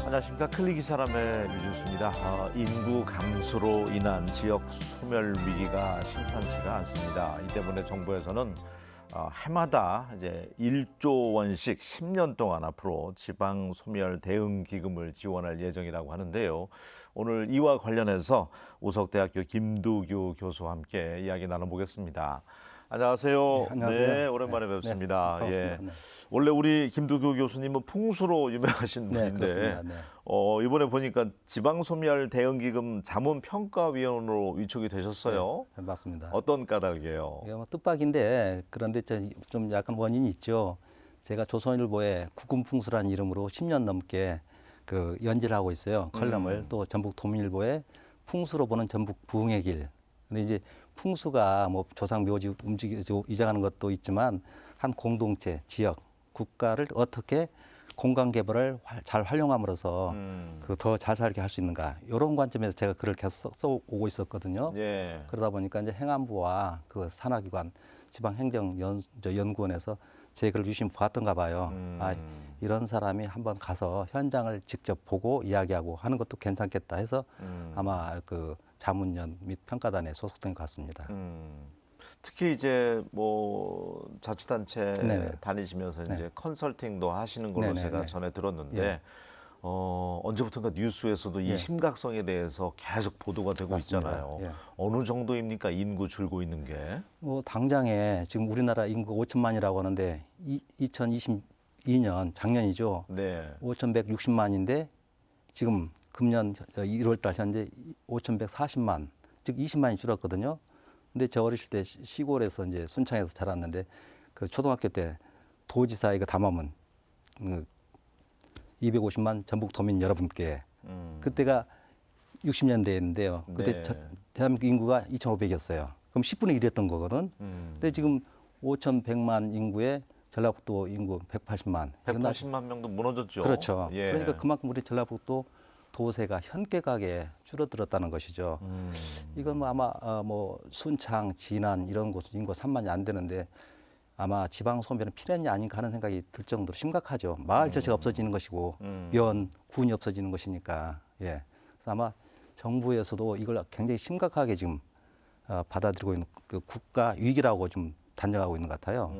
안녕하십니까. 클릭이 사람의 유준수입니다. 인구 감소로 인한 지역 소멸 위기가 심상치가 않습니다. 이 때문에 정부에서는 해마다 이제 1조 원씩 10년 동안 앞으로 지방 소멸 대응 기금을 지원할 예정이라고 하는데요. 오늘 이와 관련해서 우석대학교 김두규 교수와 함께 이야기 나눠보겠습니다. 안녕하세요. 네, 안녕하세요. 네, 오랜만에 네, 뵙습니다. 네, 예. 반갑습니다. 네. 원래 우리 김두규 교수님은 풍수로 유명하신 네, 분인데 그렇습니다. 네. 이번에 보니까 지방소멸 대응기금 자문평가위원으로 위촉이 되셨어요. 네, 맞습니다. 어떤 까닭이에요? 이게 뭐 뜻밖인데 그런데 좀 약간 원인이 있죠. 제가 조선일보에 국군풍수라는 이름으로 10년 넘게 그 연재를 하고 있어요. 컬럼을 또 전북도민일보에 풍수로 보는 전북 부흥의 길. 근데 이제 풍수가 뭐 조상 묘지 움직이고 이장하는 것도 있지만 한 공동체, 지역, 국가를 어떻게 공간 개발을 잘 활용함으로써 그 더 잘 살게 할 수 있는가 이런 관점에서 제가 글을 계속 써오고 있었거든요. 예. 그러다 보니까 이제 행안부와 그 산하기관, 지방행정연구원에서 제 글을 유심히 보았던가 봐요. 이런 사람이 한번 가서 현장을 직접 보고 이야기하고 하는 것도 괜찮겠다 해서 아마 그 자문위원 및 평가단에 소속된 것 같습니다. 특히 이제 뭐 자치단체 네네. 다니시면서 네. 이제 컨설팅도 하시는 걸로 네네, 제가 네. 전에 들었는데 예. 언제부턴가 뉴스에서도 이 예. 심각성에 대해서 계속 보도가 되고 맞습니다. 있잖아요. 예. 어느 정도입니까? 인구 줄고 있는 게? 뭐 당장에 지금 우리나라 인구 5천만이라고 하는데 2022년 작년이죠. 네. 5,160만인데 지금 금년 1월 달 현재 5,140만, 즉 20만이 줄었거든요. 근데 저 어렸을 때 시골에서 이제 순창에서 자랐는데 그 초등학교 때 도지사 이거 담화문 250만 전북 도민 여러분께 그때가 60년대였는데요. 그때 네. 대한민국 인구가 2,500이었어요. 그럼 10분의 1이었던 거거든. 근데 지금 5,100만 인구에 전라북도 인구 180만. 180만 명도 무너졌죠. 그렇죠. 예. 그러니까 그만큼 우리 전라북도 도세가 현격하게 줄어들었다는 것이죠. 이건 뭐 아마 뭐 순창, 진안 이런 곳 인구 3만이 안 되는데 아마 지방 소멸은 필연이 아닌가 하는 생각이 들 정도로 심각하죠. 마을 자체가 없어지는 것이고 면, 군이 없어지는 것이니까. 예. 그래서 아마 정부에서도 이걸 굉장히 심각하게 지금 받아들이고 있는 그 국가 위기라고 좀 단정하고 있는 것 같아요.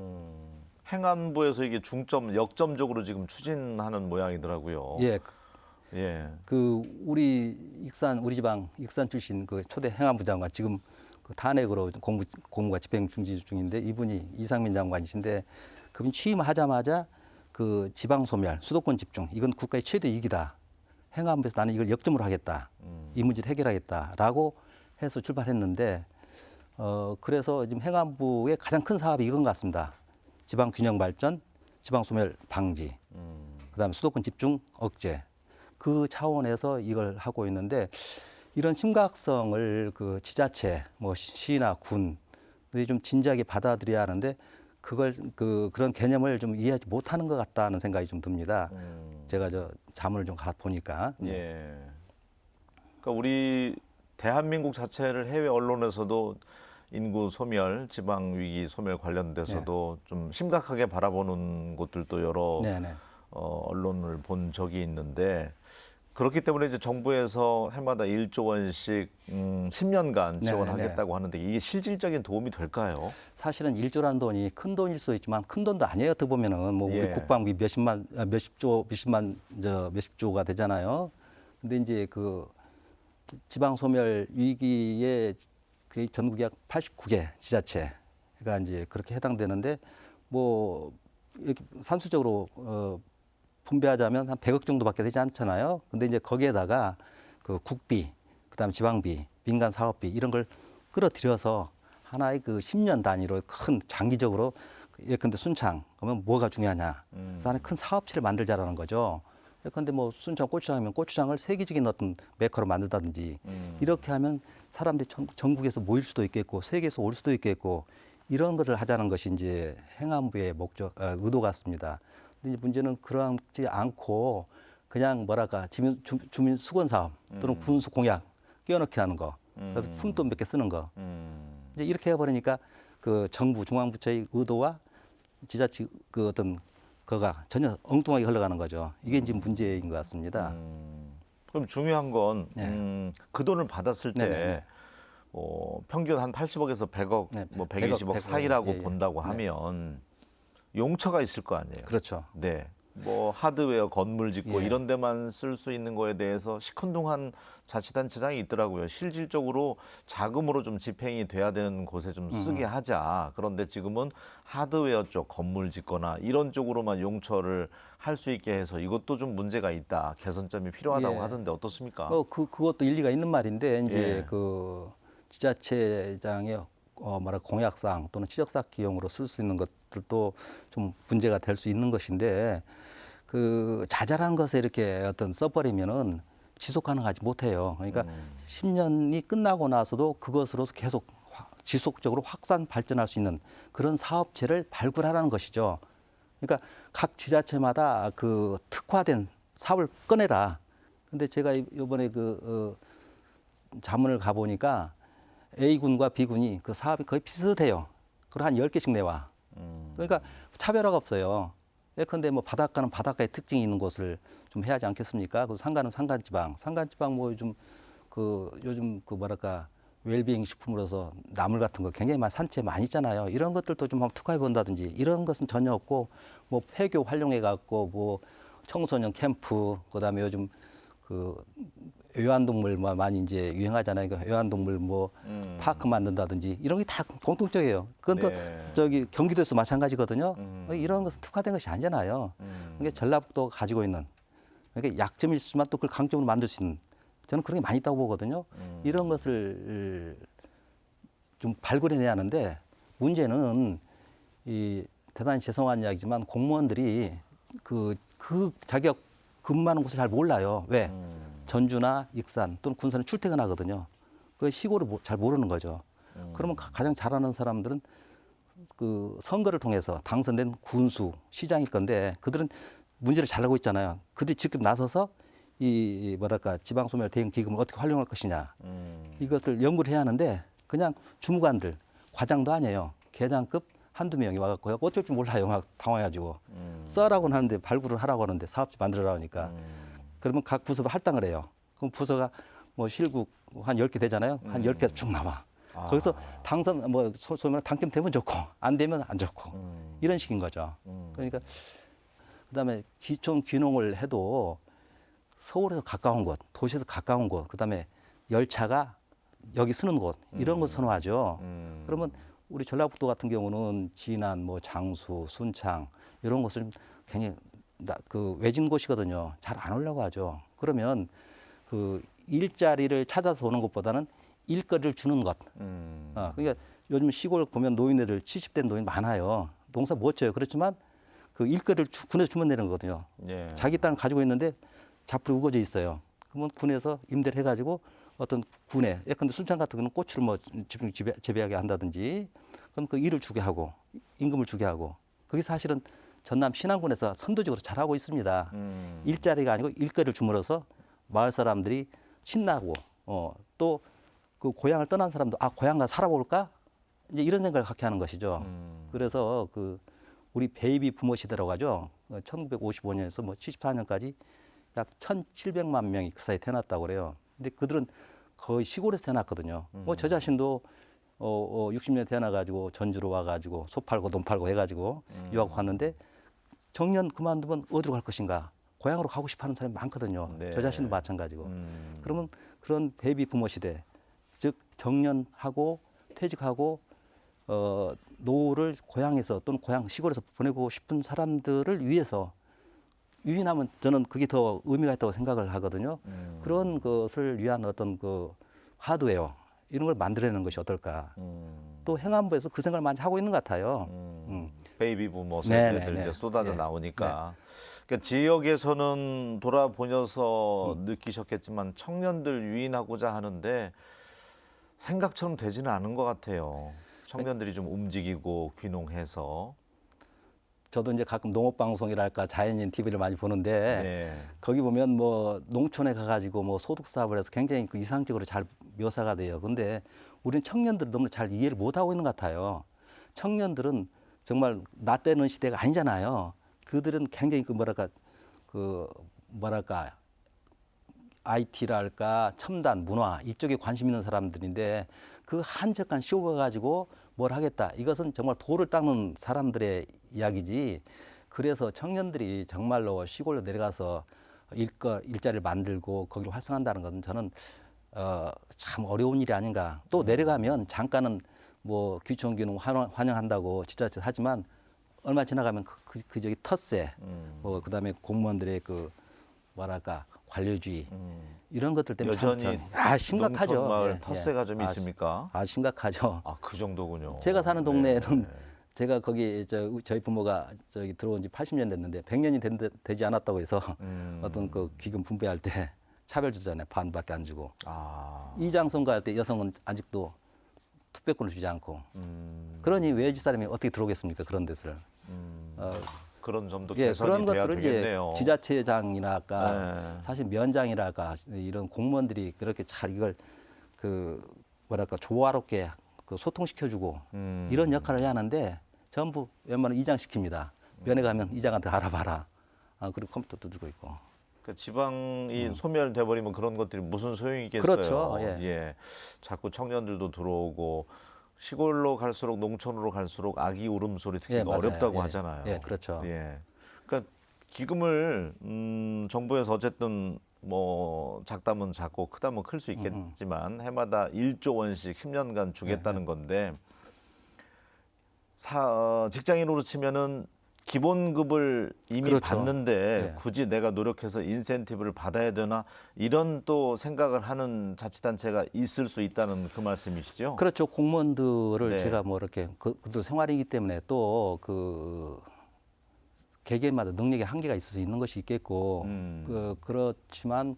행안부에서 이게 역점적으로 지금 추진하는 모양이더라고요. 예. 예. 그 우리 지방 익산 출신 그 초대 행안부 장관 지금 그 탄핵으로 공무가 집행 중지 중인데 이분이 이상민 장관이신데 그분이 취임하자마자 그 지방 소멸, 수도권 집중 이건 국가의 최대 위기다. 행안부에서 나는 이걸 역점으로 하겠다. 이 문제를 해결하겠다라고 해서 출발했는데 그래서 지금 행안부의 가장 큰 사업이 이건 것 같습니다. 지방 균형 발전, 지방 소멸 방지, 그다음에 수도권 집중 억제. 그 차원에서 이걸 하고 있는데 이런 심각성을 그 지자체, 뭐 시나 군들이 좀 진지하게 받아들여야 하는데 그걸 그런 개념을 좀 이해하지 못하는 것 같다는 생각이 좀 듭니다. 제가 저 자문을 좀 가 보니까. 예. 그러니까 우리 대한민국 자체를 해외 언론에서도 인구 소멸, 지방 위기 소멸 관련돼서도 좀 심각하게 바라보는 곳들도 여러 네네. 언론을 본 적이 있는데 그렇기 때문에 이제 정부에서 해마다 1조 원씩 10년간 지원하겠다고 하는데 이게 실질적인 도움이 될까요? 사실은 1조라는 돈이 큰 돈일 수도 있지만 큰 돈도 아니에요. 어떻게 보면은 뭐 우리 예. 국방비 몇십 조가 되잖아요. 근데 이제 그 지방 소멸 위기에 그 전국이 약 89개 지자체가 이제 그렇게 해당되는데 뭐 이렇게 산수적으로 분배하자면 한 100억 정도밖에 되지 않잖아요. 근데 이제 거기에다가 그 국비, 그다음에 지방비, 민간 사업비 이런 걸 끌어들여서 하나의 그 10년 단위로 큰 장기적으로 예컨대 순창 그러면 뭐가 중요하냐? 그래서 하나의 큰 사업체를 만들자라는 거죠. 예컨대 뭐 순창 고추장이면 고추장을 세계적인 어떤 메커로 만든다든지 이렇게 하면 사람들이 전국에서 모일 수도 있겠고 세계에서 올 수도 있겠고 이런 것을 하자는 것이 이제 행안부의 의도 같습니다. 근데 이제 문제는 그러지 않고 그냥 뭐랄까 주민 수건 사업 또는 군수 공약 끼워넣기 하는 거, 그래서 품돈 몇 개 쓰는 거. 이제 이렇게 해버리니까 그 정부 중앙부처의 의도와 지자체 그 어떤 그가 전혀 엉뚱하게 흘러가는 거죠. 이게 지금 문제인 것 같습니다. 그럼 중요한 건 그 돈을 받았을 때 네네네. 평균 한 80억에서 100억, 네, 뭐 100억, 120억 100억, 사이라고 예, 예. 본다고 네. 하면 용처가 있을 거 아니에요. 그렇죠. 네. 뭐 하드웨어, 건물 짓고 예. 이런 데만 쓸 수 있는 거에 대해서 시큰둥한 자치단체장이 있더라고요. 실질적으로 자금으로 좀 집행이 돼야 되는 곳에 좀 쓰게 하자. 그런데 지금은 하드웨어 쪽 건물 짓거나 이런 쪽으로만 용처를 할 수 있게 해서 이것도 좀 문제가 있다. 개선점이 필요하다고 예. 하던데 어떻습니까? 그것도 일리가 있는 말인데 이제 예. 그 지자체장의 공약상 또는 지적사기용으로 쓸 수 있는 것들도 좀 문제가 될 수 있는 것인데 그 자잘한 것에 이렇게 어떤 써버리면은 지속 가능하지 못해요. 그러니까 10년이 끝나고 나서도 그것으로서 계속 지속적으로 확산 발전할 수 있는 그런 사업체를 발굴하라는 것이죠. 그러니까 각 지자체마다 그 특화된 사업을 꺼내라. 근데 제가 이번에 자문을 가보니까 A군과 B군이 그 사업이 거의 비슷해요. 그리고 한 10개씩 내와. 그러니까 차별화가 없어요. 예컨대 뭐 바닷가는 바닷가의 특징이 있는 곳을 좀 해야 하지 않겠습니까? 그 산가는 산간지방. 산간지방 뭐 요즘 뭐랄까 웰빙 식품으로서 나물 같은 거 굉장히 많이 산채 많이 있잖아요. 이런 것들도 좀 한번 특화해 본다든지 이런 것은 전혀 없고 뭐 폐교 활용해 갖고 뭐 청소년 캠프 그다음에 요즘 그 애완동물 뭐 많이 이제 유행하잖아요. 그 애완동물 뭐 파크 만든다든지 이런 게 다 공통적이에요. 그건 또 네. 저기 경기도에서 마찬가지거든요. 이런 것은 특화된 것이 아니잖아요. 이게 전라북도가 가지고 있는 그러니까 약점일 수만 또 그걸 강점으로 만들 수 있는 저는 그런 게 많이 있다고 보거든요. 이런 것을 좀 발굴해내야 하는데 문제는 이 대단히 죄송한 이야기지만 공무원들이 그 자격 근무하는 곳을 잘 몰라요. 왜? 전주나 익산 또는 군산에 출퇴근하거든요. 그 시골을 잘 모르는 거죠. 그러면 가장 잘하는 사람들은 그 선거를 통해서 당선된 군수, 시장일 건데 그들은 문제를 잘 알고 있잖아요. 그들이 직접 나서서 이 뭐랄까 지방소멸 대응 기금을 어떻게 활용할 것이냐 이것을 연구를 해야 하는데 그냥 주무관들 과장도 아니에요. 계장급 한두 명이 와갖고요. 어쩔 줄 몰라요. 막 당황해가지고 써라고는 하는데 발굴을 하라고 하는데 사업지 만들어라 하니까 그러면 각 부서가 할당을 해요. 그럼 부서가 뭐 실국 한 10개 되잖아요. 한 10개 쭉 나와. 거기서 당선 뭐 소면 당첨되면 좋고 안 되면 안 좋고 이런 식인 거죠. 그러니까 그다음에 기촌 귀농을 해도 서울에서 가까운 곳, 도시에서 가까운 곳, 그다음에 열차가 여기 쓰는 곳 이런 거 선호하죠. 그러면 우리 전라북도 같은 경우는 진안, 뭐 장수, 순창 이런 곳을 굉장히 그 외진 곳이거든요. 잘 안 오려고 하죠. 그러면 그 일자리를 찾아서 오는 것보다는 일거리를 주는 것. 그러니까 요즘 시골 보면 노인네들 70대 노인 많아요. 농사 못 져요. 그렇지만 그 일거리를 군에서 주면 되는 거거든요. 예. 자기 땅을 가지고 있는데 잡풀이 우거져 있어요. 그러면 군에서 임대를 해가지고 어떤 군에 예컨대 순창 같은 경우는 고추를 뭐 재배하게 한다든지 그럼 그 일을 주게 하고 임금을 주게 하고 그게 사실은 전남 신안군에서 선도적으로 잘하고 있습니다. 일자리가 아니고 일거리를 주물어서 마을 사람들이 신나고 또 그 고향을 떠난 사람도 고향 가 살아볼까 이제 이런 생각을 갖게 하는 것이죠. 그래서 그 우리 베이비 부모 시대라고 하죠. 1955년에서 뭐 74년까지 약 1,700만 명이 그 사이에 태어났다고 그래요. 근데 그들은 거의 시골에서 태어났거든요. 뭐 저 자신도 60년에 태어나가지고 전주로 와가지고 소 팔고 논 팔고 해가지고 유학 왔는데 정년 그만두면 어디로 갈 것인가? 고향으로 가고 싶어하는 사람이 많거든요. 네. 저 자신도 마찬가지고. 그러면 그런 베이비 부모 시대, 즉 정년하고 퇴직하고 노후를 고향에서 또는 고향 시골에서 보내고 싶은 사람들을 위해서 유인하면 저는 그게 더 의미가 있다고 생각을 하거든요. 그런 것을 위한 어떤 그 하드웨어 이런 걸 만들어내는 것이 어떨까. 또 행안부에서 그 생각을 많이 하고 있는 것 같아요. 베이비 부모 네네네. 세대들 이제 쏟아져 네. 나오니까 그러니까 지역에서는 돌아보셔서 느끼셨겠지만 청년들 유인하고자 하는데 생각처럼 되지는 않은 것 같아요. 청년들이 좀 움직이고 귀농해서. 저도 이제 가끔 농업방송이랄까 자연인 TV를 많이 보는데 네. 거기 보면 뭐 농촌에 가가지고 뭐 소득 사업을 해서 굉장히 그 이상적으로 잘 묘사가 돼요. 근데 우리는 청년들 너무 잘 이해를 못 하고 있는 것 같아요. 청년들은 정말 나 때는 시대가 아니잖아요. 그들은 굉장히 IT랄까 첨단 문화 이쪽에 관심 있는 사람들인데 그 한적한 시골 가지고 뭘 하겠다. 이것은 정말 돌을 닦는 사람들의 이야기지. 그래서 청년들이 정말로 시골로 내려가서 일자리를 만들고 거기를 활성화한다는 것은 저는 참 어려운 일이 아닌가. 또 내려가면 잠깐은 뭐 귀촌귀농 환영한다고 지자체 하지만 얼마 지나가면 그 저기 텃세, 뭐 그다음에 공무원들의 그 뭐랄까 관료주의 이런 것들 때문에 여전히 심각하죠. 농촌 마을 예, 텃세가 예. 좀 있습니까? 심각하죠. 그 정도군요. 제가 사는 동네에는 네. 제가 거기 저희 부모가 저기 들어온 지 80년 됐는데 100년이 되지 않았다고 해서 어떤 그 기금 분배할 때 차별 주잖아요. 반밖에 안 주고. 이장 선거할 때 여성은 아직도 투표권을 주지 않고. 그러니 외지 사람이 어떻게 들어오겠습니까? 그런 데를. 그런 점도 예, 개선이 그런 돼야 것들을 이제 되겠네요. 지자체장이랄까 네. 사실 면장이랄까 이런 공무원들이 그렇게 잘 이걸 그 뭐랄까 조화롭게 그 소통시켜주고 이런 역할을 해야 하는데 전부 웬만하면 이장 시킵니다. 면회 가면 이장한테 알아봐라. 그리고 컴퓨터도 두고 있고. 그 지방이 소멸돼 버리면 그런 것들이 무슨 소용이 있겠어요. 그렇죠. 예. 자꾸 청년들도 들어오고 시골로 갈수록 농촌으로 갈수록 아기 울음소리 듣기가 맞아요. 어렵다고 예. 하잖아요. 예, 그렇죠. 예. 그러니까 기금을 정부에서 어쨌든 뭐 작다면 작고 크다면 클 수 있겠지만 해마다 1조 원씩 10년간 주겠다는 건데 직장인으로 치면은 기본급을 이미 그렇죠. 받는데 예. 굳이 내가 노력해서 인센티브를 받아야 되나 이런 또 생각을 하는 자치단체가 있을 수 있다는 그 말씀이시죠? 그렇죠. 공무원들을 네. 제가 뭐 이렇게 그도 생활이기 때문에 또 그 개개인마다 능력의 한계가 있을 수 있는 것이 있겠고 그렇지만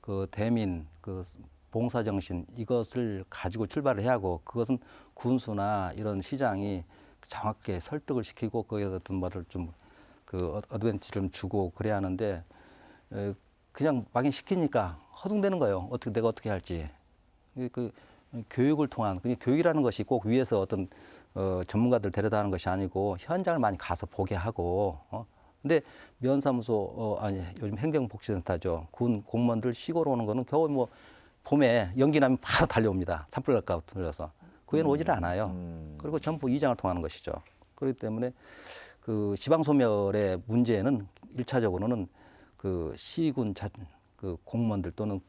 그 대민 그 봉사 정신 이것을 가지고 출발을 해야 하고 그것은 군수나 이런 시장이 정확하게 설득을 시키고 거기에 어떤 뭐를 좀 그 어드밴티지를 좀 주고 그래야 하는데 그냥 막연시키니까 허둥대는 거예요. 내가 어떻게 할지. 그 교육을 통한 교육이라는 것이 꼭 위에서 어떤 전문가들 데려다 하는 것이 아니고 현장을 많이 가서 보게 하고 근데 면사무소 요즘 행정복지센터죠. 군 공무원들 시골 오는 거는 겨우 뭐 봄에 연기 나면 바로 달려옵니다. 산불 날까 들려서 그 외에는 오지를 않아요. 그리고 전부 이장을 통하는 것이죠. 그렇기 때문에 그 지방 소멸의 문제는 1차적으로는 그 시군 그 공무원들 또는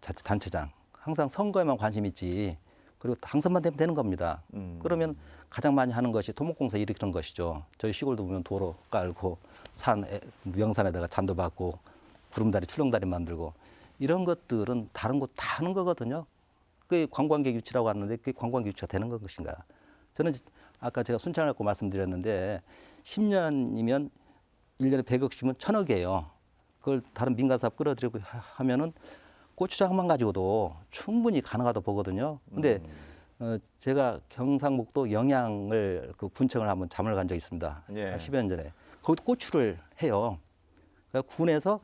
자치단체장 항상 선거에만 관심 있지. 그리고 당선만 되면 되는 겁니다. 그러면 가장 많이 하는 것이 토목공사 일으키는 것이죠. 저희 시골도 보면 도로 깔고 명산에다가 잔도 받고 구름다리 출렁다리 만들고 이런 것들은 다른 곳 다 하는 거거든요. 그게 관광객 유치라고 하는데 그게 관광객 유치가 되는 것인가. 저는 아까 제가 순창을 갖고 말씀드렸는데 10년이면 1년에 100억씩이면 1000억이에요. 그걸 다른 민간사업 끌어들이고 하면은 고추장만 가지고도 충분히 가능하다고 보거든요. 근데 제가 경상북도 영양을 그 군청을 한번 잠을 간 적이 있습니다. 예. 한 10여 년 전에. 거기도 고추를 해요. 그러니까 군에서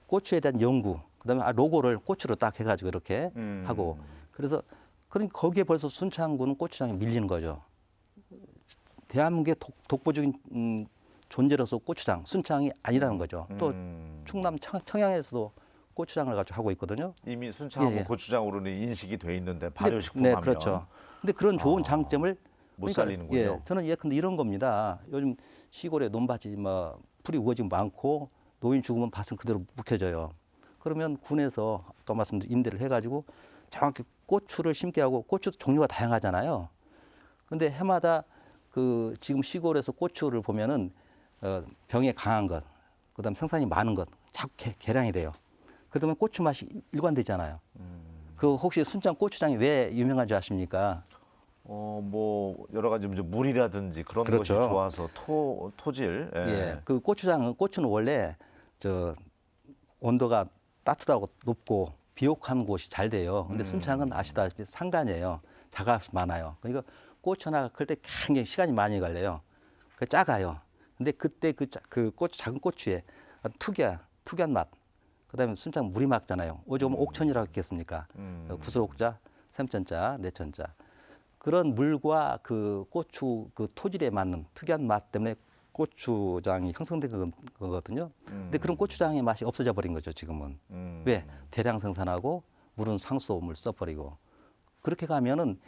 고추에 대한 연구, 그다음에 로고를 고추로 딱 해가지고 이렇게 하고 그래서 그러니까 거기에 벌써 순창군은 고추장에 밀리는 거죠. 대한민국의 독보적인 존재로서 고추장, 순창이 아니라는 거죠. 또 충남 청양에서도 고추장을 가지고 하고 있거든요. 이미 순창하고 예. 고추장으로는 인식이 돼 있는데 발효식품 네, 하면 그렇죠. 근데 그런 좋은 장점을 못 살리는군요. 예, 저는 예컨대 이런 겁니다. 요즘 시골에 논밭이 뭐 풀이 우거지고 많고 노인 죽으면 밭은 그대로 묵혀져요. 그러면 군에서 아까 말씀드린 임대를 해가지고 정확히 고추를 심게 하고 고추도 종류가 다양하잖아요. 근데 해마다 그 지금 시골에서 고추를 보면은 병에 강한 것, 그다음 생산이 많은 것 자꾸 개량이 돼요. 그러면 고추 맛이 일관되잖아요. 그 혹시 순창 고추장이 왜 유명한지 아십니까? 뭐 여러 가지 이제 물이라든지 그런 그렇죠. 것이 좋아서 토질. 예, 그 고추는 원래 저 온도가 따뜻하고 높고 비옥한 곳이 잘 돼요. 근데 순창은 아시다시피 산간이에요. 자갈이 많아요. 그러니까 고추 하나가 클 때 굉장히 시간이 많이 걸려요. 그 작아요. 근데 그때 그 고추 작은 고추에 특이한 맛. 그다음에 순창 물이 맑잖아요. 오죽하면 옥천이라고 했겠습니까? 구슬옥자, 샘천자, 내천자. 그런 물과 그 고추 그 토질에 맞는 특이한 맛 때문에 고추장이 형성된 거거든요. 근데 그런 고추장의 맛이 없어져 버린 거죠, 지금은. 왜? 대량 생산하고 물은 상수도물 써버리고. 그렇게 가면은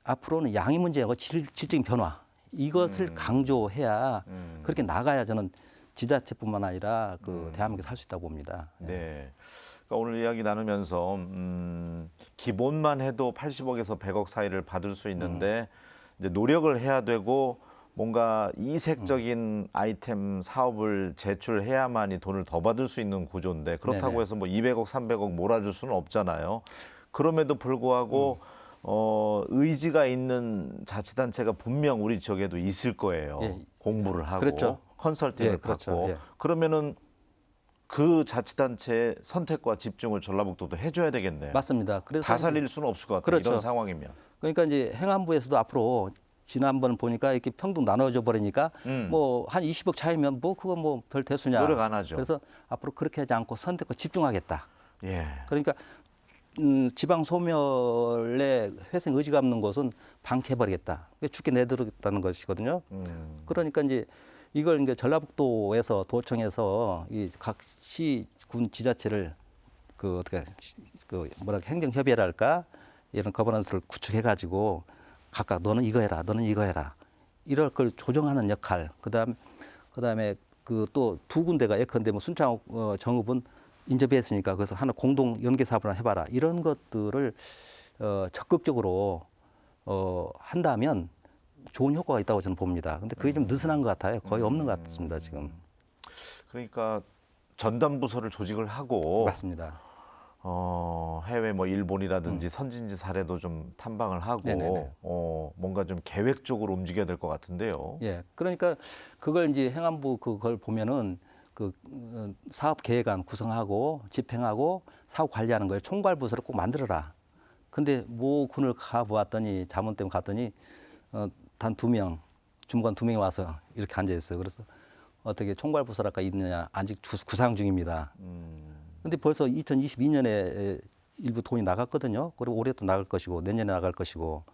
앞으로는 양이 문제하고 질적인 변화 이것을 강조해야 그렇게 나가야 저는 지자체뿐만 아니라 그 대한민국에 살 수 있다고 봅니다. 네. 그러니까 오늘 이야기 나누면서 기본만 해도 80억에서 100억 사이를 받을 수 있는데 이제 노력을 해야 되고 뭔가 이색적인 아이템 사업을 제출해야만이 돈을 더 받을 수 있는 구조인데 그렇다고 네네. 해서 뭐 200억, 300억 몰아줄 수는 없잖아요. 그럼에도 불구하고 의지가 있는 자치단체가 분명 우리 지역에도 있을 거예요. 예. 공부를 하고 그렇죠. 컨설팅을 예, 그렇죠. 받고 예. 그러면은 그 자치단체의 선택과 집중을 전라북도도 해줘야 되겠네요. 맞습니다. 그래서 다 이제 살릴 수는 없을 것 같아요. 그렇죠. 이런 상황이면. 그러니까 이제 행안부에서도 앞으로 지난번 보니까 이렇게 평등 나눠져 버리니까 뭐 한 20억 차이면 뭐 그거 뭐 별 대수냐. 노력 안 하죠. 그래서 앞으로 그렇게 하지 않고 선택과 집중하겠다. 예. 그러니까 지방 소멸에 회생 의지가 없는 곳은 방치해버리겠다. 죽게 내두겠다는 것이거든요. 그러니까 이제 이걸 이제 전라북도에서 도청에서 이 각 시, 군 지자체를 그 어떻게 그 뭐랄까 행정협의회랄까 이런 거버넌스를 구축해가지고 각각 너는 이거 해라, 너는 이거 해라 이럴 걸 조정하는 역할. 그다음에 그 또 두 군데가 예컨대 뭐 순창 정읍은 인접했으니까 그래서 하나 공동 연계 사업을 해봐라 이런 것들을 적극적으로 한다면 좋은 효과가 있다고 저는 봅니다. 근데 그게 좀 느슨한 것 같아요. 거의 없는 것 같습니다 지금. 그러니까 전담 부서를 조직을 하고 맞습니다. 해외 뭐 일본이라든지 선진지 사례도 좀 탐방을 하고 네네네. 뭔가 좀 계획적으로 움직여야 될 것 같은데요. 예, 그러니까 그걸 이제 행안부 그걸 보면은 그 사업 계획안 구성하고 집행하고 사업 관리하는 거예요. 총괄 부서를 꼭 만들어라. 근데 모 군을 가 보았더니 자문 때문에 갔더니 단 2명, 주무관 2명이 와서 이렇게 앉아 있어요. 그래서 어떻게 총괄 부서랄까 있느냐 아직 구상 중입니다. 근데 벌써 2022년에 일부 돈이 나갔거든요. 그리고 올해 또 나갈 것이고 내년에 나갈 것이고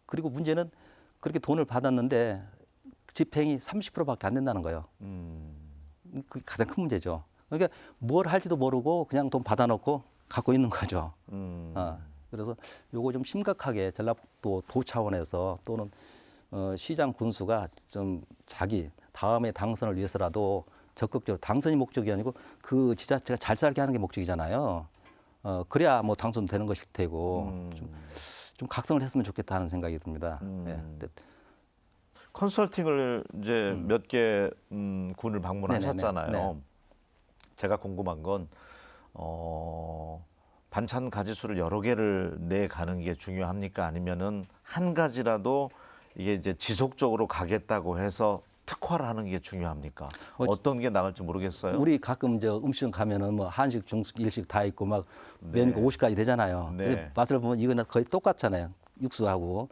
그리고 문제는 그렇게 돈을 받았는데 집행이 30%밖에 안 된다는 거예요. 그게 가장 큰 문제죠. 그러니까 뭘 할지도 모르고 그냥 돈 받아놓고 갖고 있는 거죠. 그래서 요거 좀 심각하게 전라북도 도 차원에서 또는 시장 군수가 좀 자기 다음에 당선을 위해서라도 적극적으로 당선이 목적이 아니고 그 지자체가 잘 살게 하는 게 목적이잖아요. 그래야 뭐 당선되는 것일 테고 좀 각성을 했으면 좋겠다 하는 생각이 듭니다. 예. 근데 컨설팅을 이제 몇 개 군을 방문하셨잖아요. 네네네. 네. 제가 궁금한 건 반찬 가지수를 여러 개를 내 가는 게 중요합니까? 아니면은 한 가지라도 이게 이제 지속적으로 가겠다고 해서 특화를 하는 게 중요합니까? 어떤 게 나갈지 모르겠어요. 우리 가끔 저 음식점 가면은 뭐 한식, 중식, 일식 다 있고 막 메뉴가 50가지 되잖아요. 네. 근데 맛을 보면 이거는 거의 똑같잖아요. 육수하고.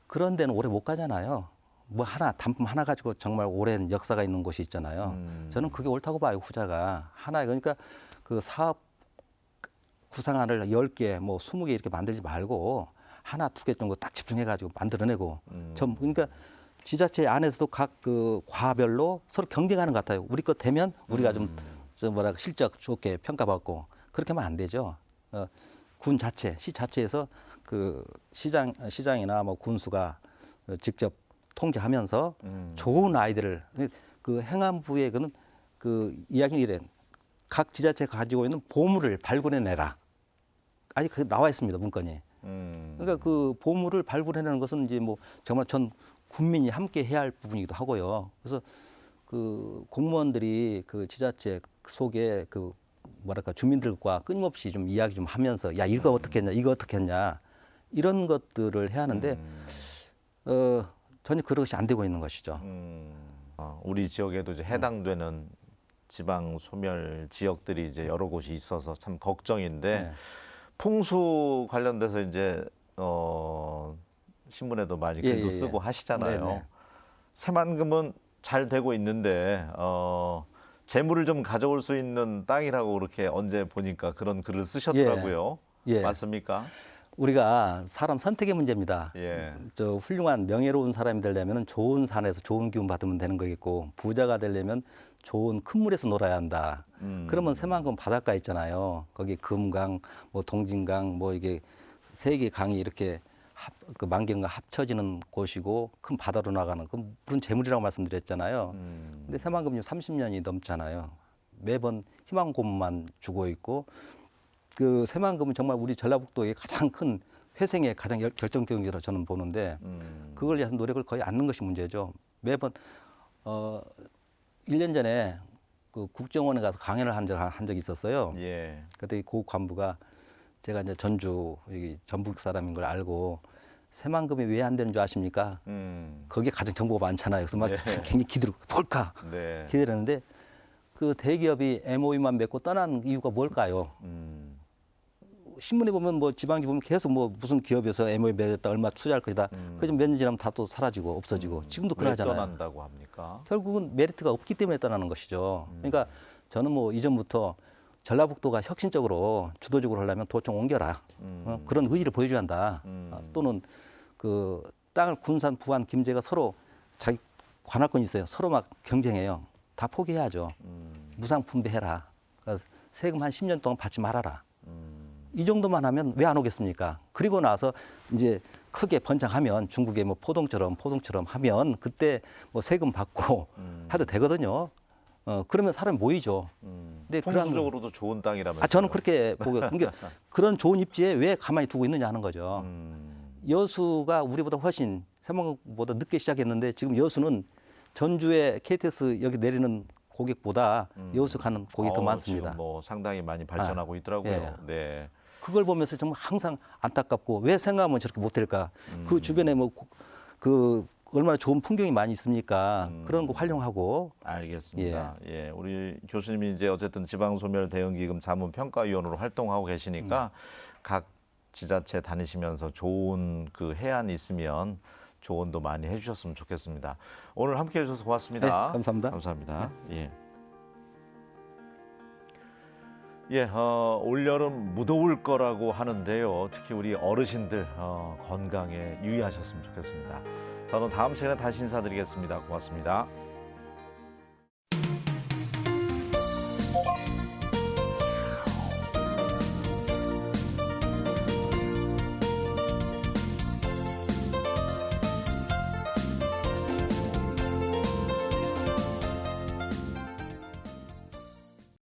그런 데는 오래 못 가잖아요. 뭐 하나 단품 하나 가지고 정말 오랜 역사가 있는 곳이 있잖아요. 저는 그게 옳다고 봐요. 후자가 하나 그러니까 그 사업 구상안을 10개 뭐 20개 이렇게 만들지 말고 하나 2개 정도 딱 집중해 가지고 만들어내고 그러니까 지자체 안에서도 각 그 과별로 서로 경쟁하는 것 같아요. 우리 것 되면 우리가 좀 뭐랄까 실적 좋게 평가받고 그렇게 하면 안 되죠. 군 자체, 시 자체에서 그 시장이나 뭐 군수가 직접 통제하면서 좋은 아이들을 그 행안부의 그는 그 이야기는 이래. 각 지자체가 가지고 있는 보물을 발굴해내라. 아직 그 나와 있습니다 문건이. 그러니까 그 보물을 발굴해내는 것은 이제 뭐 정말 전 국민이 함께 해야 할 부분이기도 하고요. 그래서 그 공무원들이 그 지자체 속에 그 뭐랄까 주민들과 끊임없이 좀 이야기 좀 하면서 야 이거 어떻게 했냐 이거 어떻게 했냐 이런 것들을 해야 하는데 전혀 그것이 안 되고 있는 것이죠. 우리 지역에도 이제 해당되는 지방 소멸 지역들이 이제 여러 곳이 있어서 참 걱정인데 네. 풍수 관련돼서 이제 신문에도 많이 예, 글도 예, 쓰고 예. 하시잖아요. 네네. 새만금은 잘 되고 있는데 재물을 좀 가져올 수 있는 땅이라고 그렇게 언제 보니까 그런 글을 쓰셨더라고요. 예. 맞습니까? 우리가 사람 선택의 문제입니다. 예. 저 훌륭한 명예로운 사람이 되려면 좋은 산에서 좋은 기운 받으면 되는 거겠고 부자가 되려면 좋은 큰 물에서 놀아야 한다. 그러면 새만금 바닷가 있잖아요. 거기 금강, 뭐 동진강, 뭐 이게 세 개 강이 이렇게 그 만경과 합쳐지는 곳이고 큰 바다로 나가는 그 무슨 재물이라고 말씀드렸잖아요. 근데 새만금이 30년이 넘잖아요. 매번 희망 고문만 주고 있고 그 새만금은 정말 우리 전라북도의 가장 큰 회생의 가장 결정적인 게라고 저는 보는데 그걸 위해서 노력을 거의 않는 것이 문제죠. 매번 1년 전에 그 국정원에 가서 강연을 한 적이 있었어요. 예. 그때 그 관부가 제가 이제 전주 여기 전북 사람인 걸 알고 새만금이 왜 안 되는 줄 아십니까? 거기에 가장 정보가 많잖아요. 그래서 막 네. 굉장히 기대로 볼까 네. 기대했는데 그 대기업이 MOU만 맺고 떠난 이유가 뭘까요? 신문에 보면 뭐 지방지 보면 계속 뭐 무슨 기업에서 MOU 맺었다 얼마 투자할 것이다. 그좀 몇 년 지나면 다 또 사라지고 없어지고 지금도 왜 그러잖아요. 떠난다고 합니까? 결국은 메리트가 없기 때문에 떠나는 것이죠. 그러니까 저는 뭐 이전부터 전라북도가 혁신적으로 주도적으로 하려면 도청 옮겨라. 그런 의지를 보여줘야 한다. 또는 그 땅을 군산, 부안, 김제가 서로 자기 관할권이 있어요. 서로 막 경쟁해요. 다 포기해야죠. 무상 분배해라. 그러니까 세금 한 10년 동안 받지 말아라. 이 정도만 하면 왜 안 오겠습니까? 그리고 나서 이제 크게 번창하면 중국의 뭐 포동처럼 하면 그때 뭐 세금 받고 해도 되거든요. 그러면 사람이 모이죠. 근데 풍수적으로도 좋은 땅이라면서요. 저는 그렇게 보고 그러니까 그런 좋은 입지에 왜 가만히 두고 있느냐 하는 거죠. 여수가 우리보다 훨씬 새만금보다 늦게 시작했는데 지금 여수는 전주에 KTX 여기 내리는 고객보다 여수 가는 고객이 더 많습니다. 지금 뭐 상당히 많이 발전하고 있더라고요. 예. 네. 그걸 보면서 정말 항상 안타깝고 왜 생각하면 저렇게 못될까? 그 주변에 뭐 그 얼마나 좋은 풍경이 많이 있습니까? 그런 거 활용하고. 알겠습니다. 예. 우리 교수님이 이제 어쨌든 지방소멸 대응기금 자문평가위원으로 활동하고 계시니까 각 지자체 다니시면서 좋은 그 해안이 있으면 조언도 많이 해주셨으면 좋겠습니다. 오늘 함께해 주셔서 고맙습니다. 네, 감사합니다. 감사합니다. 예. 예, 올여름 무더울 거라고 하는데요. 특히 우리 어르신들 건강에 유의하셨으면 좋겠습니다. 저는 다음 시간에 다시 인사드리겠습니다. 고맙습니다.